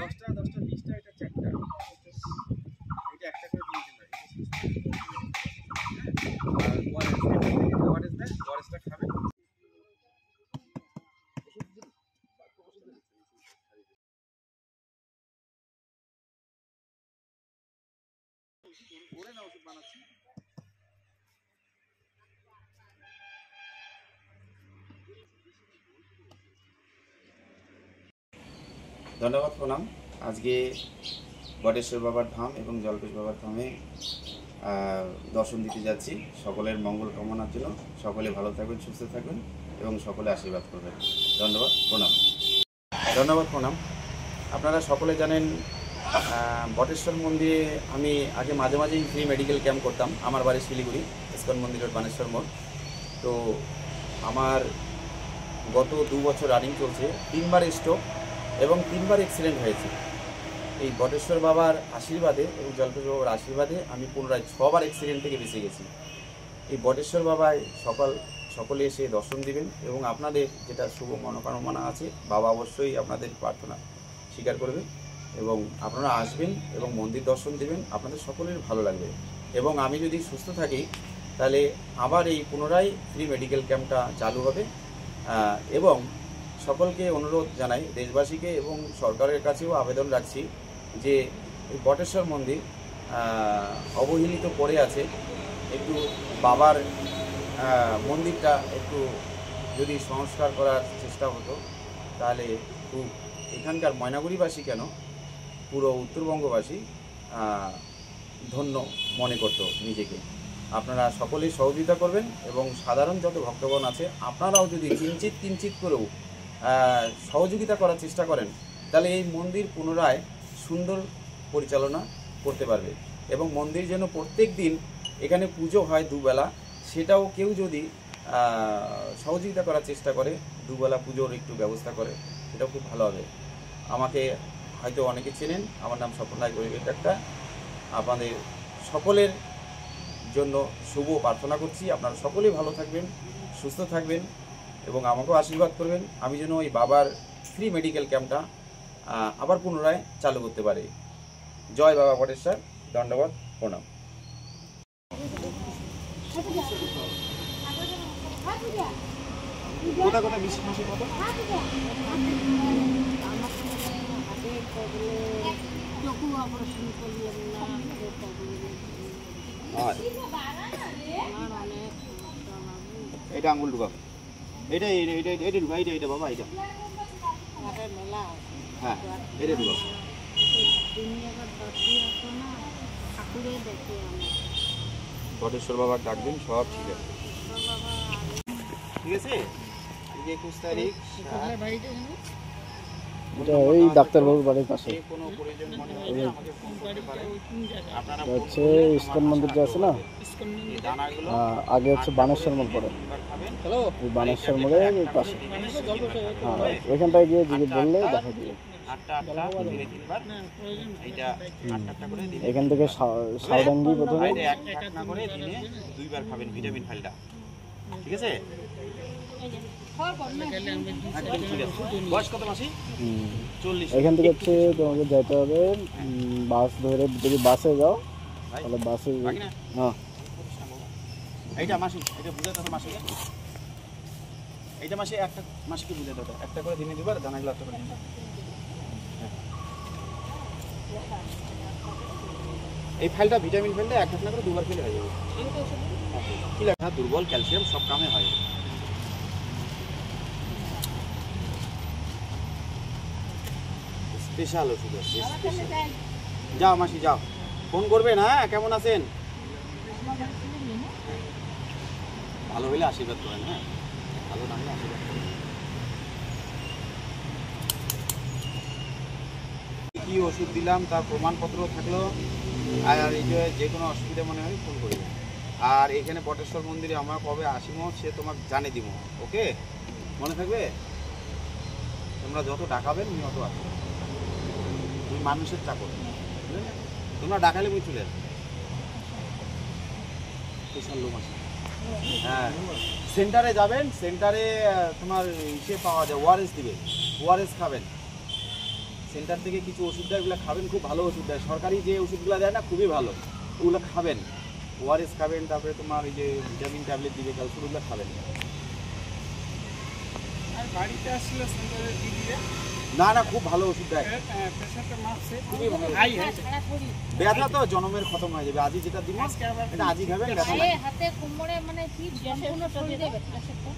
10টা 10টা 20টা এটা 4টা এটা একটা করে দিয়ে দিন আর ওয়ারেসটা খাবেন ওরে না ওষুধ বানাচ্ছি ধন্যবাদ প্রণাম। আজকে বটেশ্বর বাবার ধাম এবং জল্পেশ বাবার ধামে দর্শন দিতে যাচ্ছি। সকলের মঙ্গল কামনার জন্য সকলে ভালো থাকবেন, সুস্থ থাকবেন এবং সকলে আশীর্বাদ করবেন। ধন্যবাদ প্রণাম। ধন্যবাদ প্রণাম। আপনারা সকলে জানেন বটেশ্বর মন্দিরে আমি আগে মাঝে মাঝেই ফ্রি মেডিকেল ক্যাম্প করতাম। আমার বাড়ি শিলিগুড়ি, ইস্কন মন্দিরের বানেশ্বর মোড়। তো আমার গত 2 বছর রানিং চলছে, 3বার স্ট্রোক এবং 3বার অ্যাক্সিডেন্ট হয়েছে। এই বটেশ্বর বাবার আশীর্বাদে এবং জল্পেশ বাবার আশীর্বাদে আমি পুনরায় 6বার অ্যাক্সিডেন্ট থেকে বেঁচে গেছি। এই বটেশ্বর বাবায় সকলে এসে দর্শন দিবেন এবং আপনাদের যেটা শুভ মনোকামনা আছে বাবা অবশ্যই আপনাদের প্রার্থনা স্বীকার করবে এবং আপনারা আসবেন এবং মন্দির দর্শন দিবেন, আপনাদের সকলের ভালো লাগবে। এবং আমি যদি সুস্থ থাকি তাহলে আবার এই পুনরায় ফ্রি মেডিকেল ক্যাম্পটা চালু হবে। এবং সকলকে অনুরোধ জানাই, দেশবাসীকে এবং সরকারের কাছেও আবেদন রাখছি যে এই বটেশ্বর মন্দির অবহেলিত পড়ে আছে, একটু বাবার মন্দিরটা একটু যদি সংস্কার করার চেষ্টা হতো তাহলে খুব এখানকার ময়নাগুড়িবাসী কেন পুরো উত্তরবঙ্গবাসী ধন্য মনে করত নিজেকে। আপনারা সকলেই সহযোগিতা করবেন এবং সাধারণ যত ভক্তগণ আছে আপনারাও যদি কিঞ্চিত করেও সহযোগিতা করার চেষ্টা করেন তাহলে এই মন্দির পুনরায় সুন্দর পরিচালনা করতে পারবে। এবং মন্দির যেন প্রত্যেক দিন এখানে পুজো হয় 2 বেলা, সেটাও কেউ যদি সহযোগিতা করার চেষ্টা করে 2 বেলা পুজোর একটু ব্যবস্থা করে, সেটাও খুব ভালো হবে। আমাকে হয়তো অনেকে চেনেন, আমার নাম স্বপন রায়, গরিবের ডাক্তার। আপনাদের সকলের জন্য শুভ প্রার্থনা করছি। আপনারা সকলেই ভালো থাকবেন, সুস্থ থাকবেন এবং আমাকেও আশীর্বাদ করবেন আমি যেন এই বাবার ফ্রি মেডিকেল ক্যাম্পটা আবার পুনরায় চালু করতে পারি। জয় বাবা বটেশ্বর। ধন্যবাদ প্রণাম। এটা আঙুল ঢুকাও, এটা ঢুকা, এটা বাবা, এটা হ্যাঁ এটা ঢুকাও। বটেশ্বর বাবার ডাকবেন, সব ঠিক আছে। ঠিক আছে, 21 তারিখ এটা ওই ডাক্তারবাবুর বাড়ির পাশে। কোনো প্রয়োজন মনে হলে আমাকে ফোন করতে পারেন। আপনারা হচ্ছে ইস্কন মন্দির যে আছে না, আগে হচ্ছে বানেশ্বর মোড় পড়ে, ওই বানেশ্বর মোড়ের পাশে। হ্যাঁ, ওইখানটায় গিয়ে জিজ্ঞেস বললে দেখা দিবে। এখান থেকে সাউডাঙ্গি প্রথমে দিনে 2বার খাবেন ভিটামিন ফাইলটা। ঠিক আছে, এখান থেকে হচ্ছে তোমাকে যেতে হবে বাস ধরে। যদি বাসে যাও তাহলে বাসে হ্যাঁ। এইটা মাসি, এটা বুঝাতে হবে মাসিকে, এইটা মাসে একটা মাসিকে বুঝাতে হবে, একটা করে দিনে 2বার, দানাগুলো একটা করে দিনে। এই ফাইলটা ভিটামিন ফাইলটা এক ঢাকনা করে 2বার খেলে হয়ে যাবে। কি লেখা? দুর্বল, ক্যালসিয়াম সব কামে হয়। স্পেশাল ওষুধ আছে। যাও মাসি যাও, ফোন করবেন। হ্যাঁ, কেমন আছেন? ভালো হলে আশীর্বাদ করেন। হ্যাঁ, ভালো না হলে আশীর্বাদ করেন। কি ওষুধ দিলাম তার প্রমাণপত্র থাকলো। আর এই যে কোনো অসুবিধা মনে হয় ফোন করবেন। আর এখানে বটেশ্বর মন্দিরে আমরা কবে আসিমো সে তোমাকে জানিয়ে দিব। ওকে, মনে থাকবে? তোমরা যত ডাকাবেন আমি অত আসবো। তুমি মানুষের চাকর, তোমরা ডাকালে আমি চলে আসবো। হ্যাঁ, সেন্টারে যাবেন, সেন্টারে তোমার ইসে পাওয়া যায়, ওআরএস দিবে, ওআরএস খাবেন। সেন্টার থেকে কিছু ওষুধ দেয়, ওগুলো খাবেন, খুব ভালো ওষুধ দেয়। সরকারি যে ওষুধগুলো দেয় না খুবই ভালো, ওগুলো খাবেন। ওআরএস খাবেন, তারপরে তোমার এই যে ভিটামিন ট্যাবলেট দিবে, ক্যালসিয়াম, ওগুলো খাবেন। আর বাড়িতে আসলে সেন্টারে দিয়ে দিবে। না না, খুব ভালো ওষুধ দেয়, প্রেশারটা মাপছে, খুবই ভালো। High high. ব্যথা তো জনমের খতম হয়ে যাবে। আজই যেটা দিব এটা আজই খাবেন, ব্যথা নাই। হাতে কোমরে মানে কি সম্পূর্ণ শরীরে ব্যথা।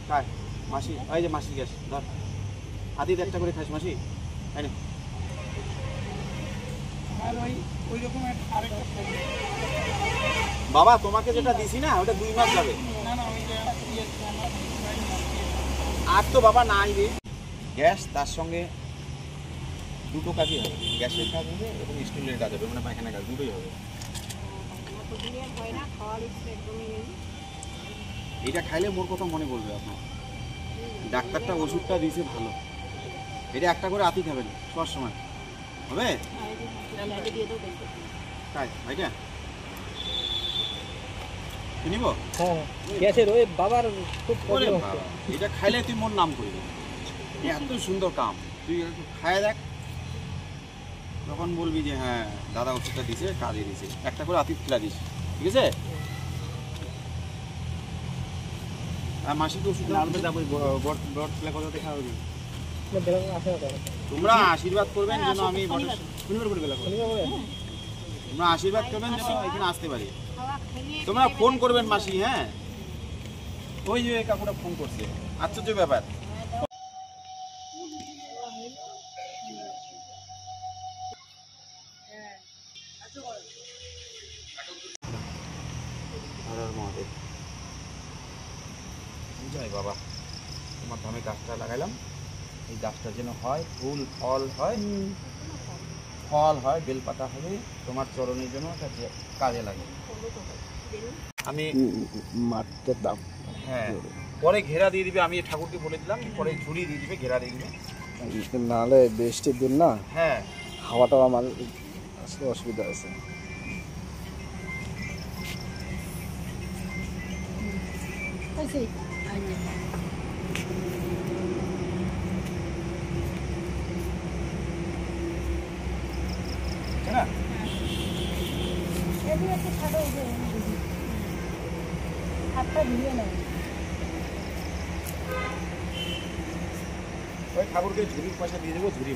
খায় মাসি, এই যে মাসি গ্যাস ধর, আদিতে একটা করে খাস মাসি, তাই না? আর ওই রকম আরেকটা থাকে। বাবা তোমাকে যেটা দিছি না ওটা 2 মাস যাবে। না না, ওই যে আর তো বাবা নাই রে। গ্যাস তার সঙ্গে দুটো কাজই হবে, গ্যাসের কাজ হবে এবং স্টুলের কাজ হবে, মানে পায়খানা কাজ, দুটোই হবে। এটা খাইলে মোর কথা মনে পড়বে আপনার, ডাক্তারটা ওষুধটা দিয়েছে ভালো। এটা একটা করে আতি খাবেন সবার সময়, হবে তাই ভাইটা নিব। হ্যাঁ গ্যাসের ওই বাবার খুব ওরে বাবা, এটা খাইলে তুই মোর নাম করবি, এত সুন্দর কাম। তুই একটু খায় দেখ, তখন বলবি যে হ্যাঁ দাদা ওষুধটা দিছে, কাজে দিছে। একটা করে আতি খেলা দিস, ঠিক আছে? আর মাসিকে ওষুধ তোমরা আশীর্বাদ করবেন যেন আমি তোমরা আশীর্বাদ করবেন যেন এখানে আসতে পারি। তোমরা ফোন করবেন মাসি, হ্যাঁ ওই যে কাকুটা ফোন করছে, আশ্চর্য ব্যাপার। জয় বাবা, তোমার ধামে গাছটা লাগাইলাম, এই গাছটা যেন হয় ফুল ফল হয়, ফল হয়, বেলপাতা হবে, তোমার চরণের জন্য কাজে লাগে। আমি মাঠটার দাম হ্যাঁ পরে ঘেরা দিয়ে দিবে, আমি ঠাকুরকে বলে দিলাম, পরে ঝুড়ি দিয়ে দিবে, ঘেরা দিয়ে দিবে। নাহলে বৃষ্টির দিন না, হ্যাঁ হাওয়াটা আমার আসলে অসুবিধা আছে। না হাতটা ধুয়ে নেয়। ওই ঠাকুরকে ঝুড়ির পয়সা দিয়ে দেবো, ঝুড়ি